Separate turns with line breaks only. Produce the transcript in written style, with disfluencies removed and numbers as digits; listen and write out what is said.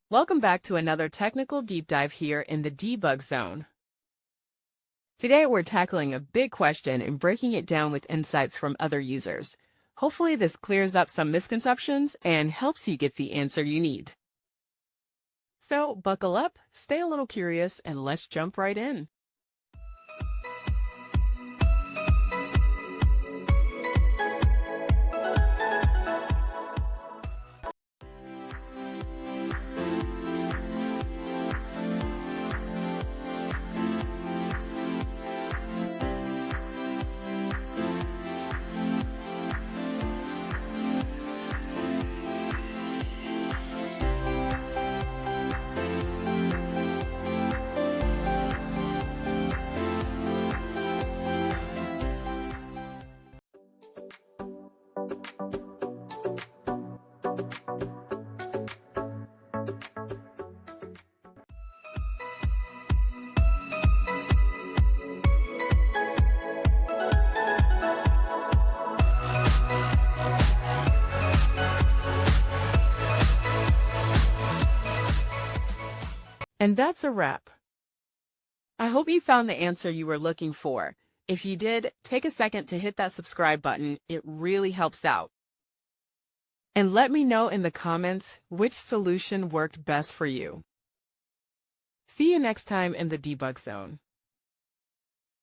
Welcome back to another technical deep dive here in the debug zone. Today we're tackling a big question and breaking it down with insights from other users. Hopefully this clears up some misconceptions and helps you get the answer you need. So buckle up, stay a little curious, and let's jump right in. And that's a wrap. I hope you found the answer you were looking for. If you did, take a second to hit that subscribe button. It really helps out. And let me know in the comments which solution worked best for you. See you next time in the debug zone.